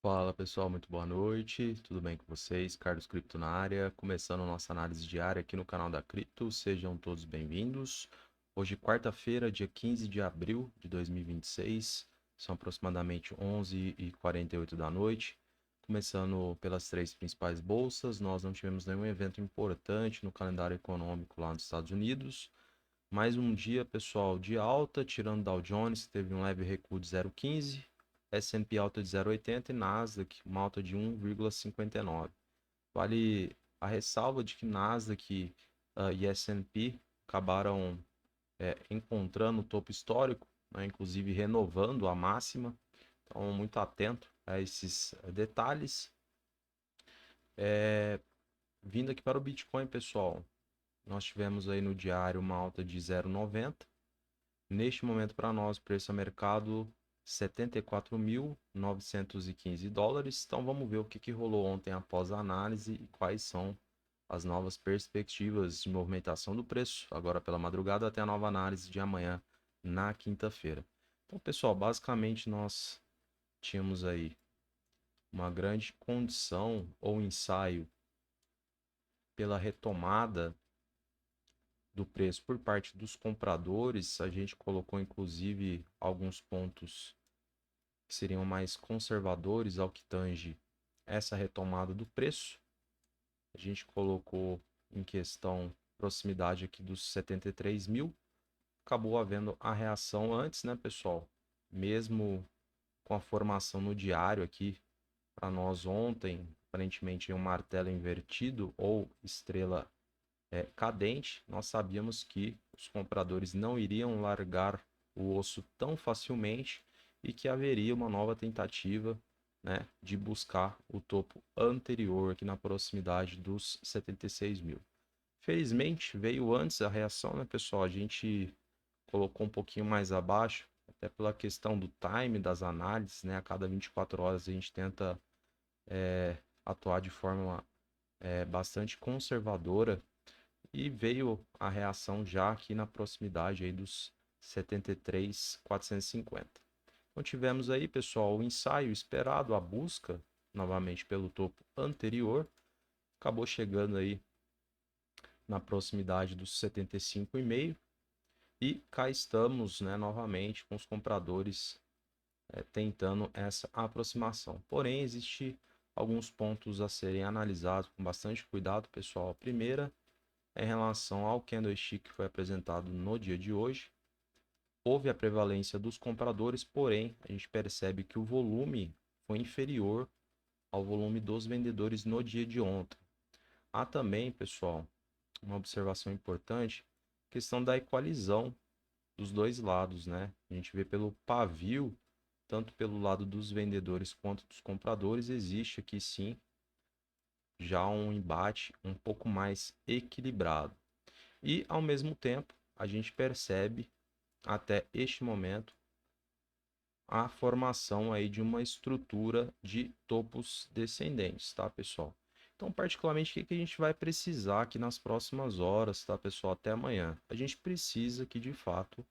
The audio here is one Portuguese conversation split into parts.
Fala pessoal, muito boa noite, tudo bem com vocês? Carlos Cripto na área, começando nossa análise diária aqui no canal da Cripto, sejam todos bem-vindos. Hoje, quarta-feira, dia 15 de abril de 2026, são aproximadamente 11h48 da noite. Começando pelas três principais bolsas, nós não tivemos nenhum evento importante no calendário econômico lá nos Estados Unidos. Mais um dia, pessoal, de alta, tirando Dow Jones, que teve um leve recuo de 0,15. S&P alta de 0,80 e Nasdaq uma alta de 1,59. Vale a ressalva de que Nasdaq e S&P acabaram encontrando o topo histórico, né, inclusive renovando a máxima. Então, muito atento a esses detalhes. Vindo aqui para o Bitcoin, pessoal, nós tivemos aí no diário uma alta de 0,90. Neste momento, para nós, preço a mercado 74.915 dólares. Então vamos ver o que rolou ontem após a análise e quais são as novas perspectivas de movimentação do preço, agora pela madrugada até a nova análise de amanhã, na quinta-feira. Então, pessoal, basicamente nós tínhamos aí uma grande condição ou ensaio pela retomada do preço por parte dos compradores. A gente colocou inclusive alguns pontos que seriam mais conservadores ao que tange essa retomada do preço. A gente colocou em questão proximidade aqui dos 73 mil. Acabou havendo a reação antes, né, pessoal? Mesmo com a formação no diário aqui, para nós ontem, aparentemente um martelo invertido ou estrela cadente, nós sabíamos que os compradores não iriam largar o osso tão facilmente e que haveria uma nova tentativa, né, de buscar o topo anterior aqui na proximidade dos 76 mil. Felizmente veio antes a reação, né, pessoal? A gente colocou um pouquinho mais abaixo, até pela questão do time das análises, né? A cada 24 horas a gente tenta atuar de forma bastante conservadora e veio a reação já aqui na proximidade aí dos 73.450. Então tivemos aí, pessoal, o ensaio esperado, a busca novamente pelo topo anterior, acabou chegando aí na proximidade dos 75,5 e cá estamos, né, novamente com os compradores tentando essa aproximação. Porém, existe alguns pontos a serem analisados com bastante cuidado, pessoal. A primeira em relação ao candlestick que foi apresentado no dia de hoje. Houve a prevalência dos compradores, porém, a gente percebe que o volume foi inferior ao volume dos vendedores no dia de ontem. Há também, pessoal, uma observação importante, questão da equalização dos dois lados, né? A gente vê pelo pavio, tanto pelo lado dos vendedores quanto dos compradores, existe aqui sim já um embate um pouco mais equilibrado. E, ao mesmo tempo, a gente percebe, até este momento, a formação aí de uma estrutura de topos descendentes, tá, pessoal? Então, particularmente, o que a gente vai precisar aqui nas próximas horas, tá, pessoal? Até amanhã. A gente precisa que, de fato,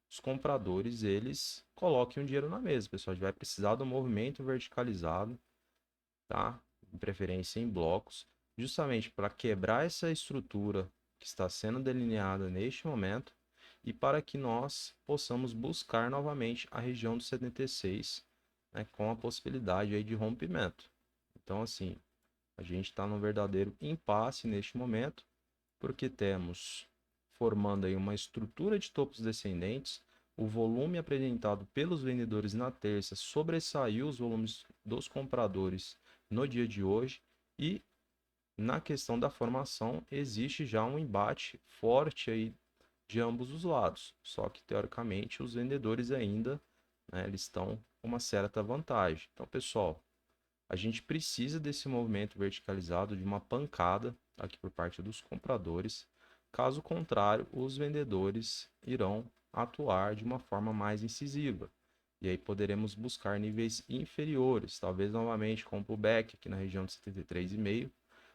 os compradores, eles coloquem o dinheiro na mesa, pessoal. A gente vai precisar do movimento verticalizado, tá? De preferência em blocos, justamente para quebrar essa estrutura que está sendo delineada neste momento e para que nós possamos buscar novamente a região dos 76, né, com a possibilidade aí de rompimento. Então, assim, a gente está num verdadeiro impasse neste momento, porque temos formando aí uma estrutura de topos descendentes. O volume apresentado pelos vendedores na terça sobressaiu os volumes dos compradores no dia de hoje e na questão da formação existe já um embate forte aí de ambos os lados. Só que teoricamente os vendedores ainda, né, eles estão com uma certa vantagem. Então, pessoal, a gente precisa desse movimento verticalizado, de uma pancada aqui por parte dos compradores. Caso contrário, os vendedores irão atuar de uma forma mais incisiva. E aí poderemos buscar níveis inferiores, talvez novamente com o pullback aqui na região de 73,5,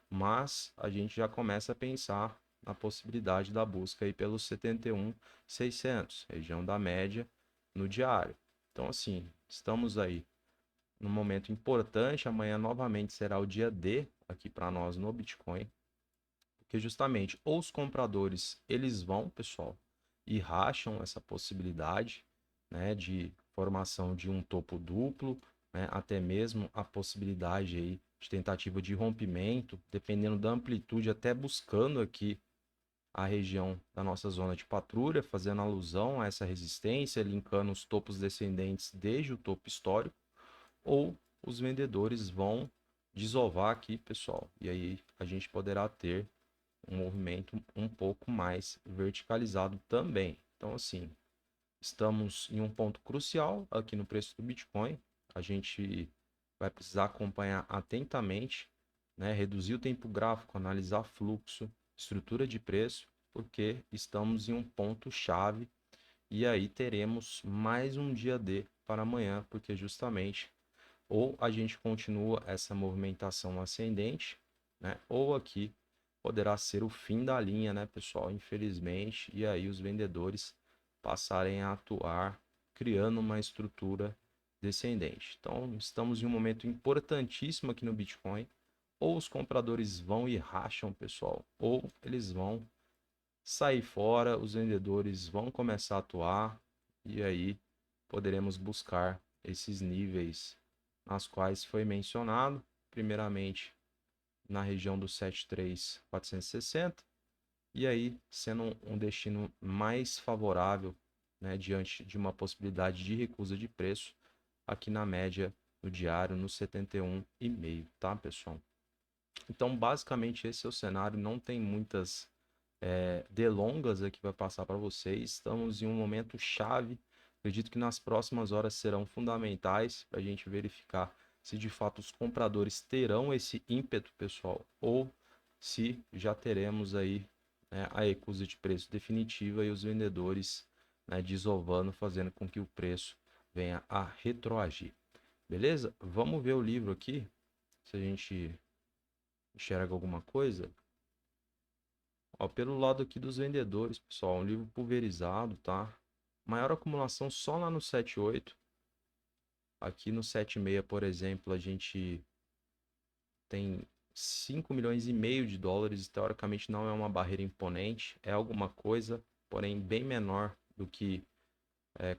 mas a gente já começa a pensar na possibilidade da busca aí pelos 71.600, região da média no diário. Então, assim, estamos aí num momento importante. Amanhã novamente será o dia D aqui para nós no Bitcoin, porque justamente ou os compradores eles vão, pessoal, e racham essa possibilidade, né, de formação de um topo duplo, né, até mesmo a possibilidade aí de tentativa de rompimento, dependendo da amplitude, até buscando aqui a região da nossa zona de patrulha, fazendo alusão a essa resistência, linkando os topos descendentes desde o topo histórico, ou os vendedores vão desovar aqui, pessoal, e aí a gente poderá ter um movimento um pouco mais verticalizado também. Então, assim, estamos em um ponto crucial aqui no preço do Bitcoin. A gente vai precisar acompanhar atentamente, né? Reduzir o tempo gráfico, analisar fluxo, estrutura de preço, porque estamos em um ponto chave e aí teremos mais um dia D para amanhã, porque justamente ou a gente continua essa movimentação ascendente, né? Ou aqui poderá ser o fim da linha, né, pessoal? Infelizmente, e aí os vendedores passarem a atuar criando uma estrutura descendente. Então, estamos em um momento importantíssimo aqui no Bitcoin. Ou os compradores vão e racham, pessoal, ou eles vão sair fora, os vendedores vão começar a atuar e aí poderemos buscar esses níveis nas quais foi mencionado, primeiramente na região do 73.460 e aí sendo um destino mais favorável, né, diante de uma possibilidade de recusa de preço aqui na média no diário no 71,5, tá, pessoal? Então, basicamente esse é o cenário, não tem muitas delongas aqui vai passar para vocês. Estamos em um momento chave. Acredito que nas próximas horas serão fundamentais para a gente verificar se de fato os compradores terão esse ímpeto, pessoal, ou se já teremos aí, né, a recusa de preço definitiva e os vendedores, né, desovando, fazendo com que o preço venha a retroagir. Beleza? Vamos ver o livro aqui, se a gente enxerga alguma coisa. Ó, pelo lado aqui dos vendedores, pessoal, um livro pulverizado, tá? Maior acumulação só lá no 7,8. Aqui no 7,6, por exemplo, a gente tem 5,5 milhões de dólares. Teoricamente não é uma barreira imponente, é alguma coisa, porém bem menor do que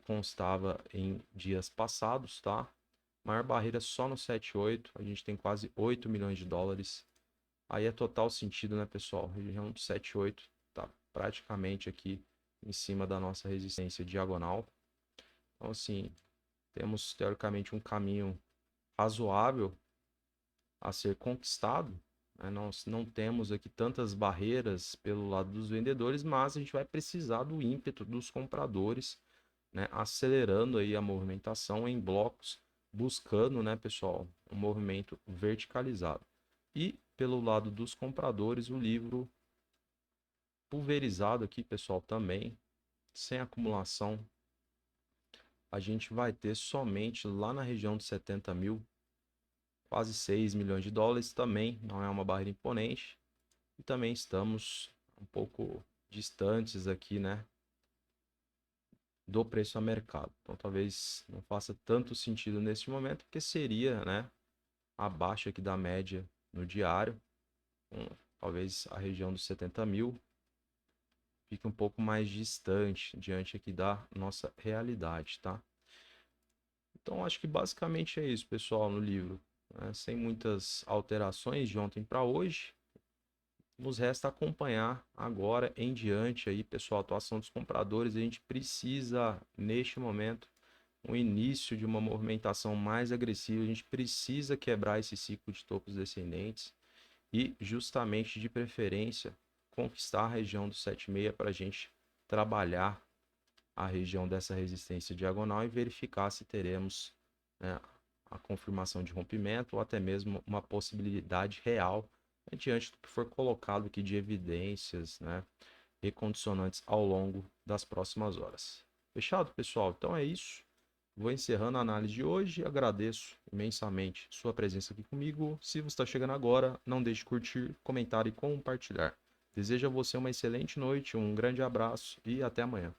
constava em dias passados, tá? Maior barreira só no 7,8, a gente tem quase 8 milhões de dólares. Aí é total sentido, né, pessoal? Região do 7,8 tá praticamente aqui em cima da nossa resistência diagonal. Então, assim, temos teoricamente um caminho razoável a ser conquistado, né? Nós não temos aqui tantas barreiras pelo lado dos vendedores, mas a gente vai precisar do ímpeto dos compradores, né, acelerando aí a movimentação em blocos, buscando, né, pessoal, um movimento verticalizado. E pelo lado dos compradores, o livro pulverizado aqui, pessoal, também, sem acumulação, a gente vai ter somente lá na região de 70 mil, quase 6 milhões de dólares, também não é uma barreira imponente, e também estamos um pouco distantes aqui, né, do preço a mercado. Então talvez não faça tanto sentido neste momento, porque seria, né, abaixo aqui da média no diário, talvez a região dos 70 mil, fica um pouco mais distante diante aqui da nossa realidade, tá? Então, acho que basicamente é isso, pessoal, no livro, né? Sem muitas alterações de ontem para hoje. Nos resta acompanhar agora em diante aí, pessoal, a atuação dos compradores. A gente precisa, neste momento, um início de uma movimentação mais agressiva. A gente precisa quebrar esse ciclo de topos descendentes e, justamente, de preferência, conquistar a região do 7,6 para a gente trabalhar a região dessa resistência diagonal e verificar se teremos, né, a confirmação de rompimento ou até mesmo uma possibilidade real, né, diante do que for colocado aqui de evidências, né, e condicionantes ao longo das próximas horas. Fechado, pessoal? Então é isso. Vou encerrando a análise de hoje. Agradeço imensamente sua presença aqui comigo. Se você está chegando agora, não deixe de curtir, comentar e compartilhar. Desejo a você uma excelente noite, um grande abraço e até amanhã.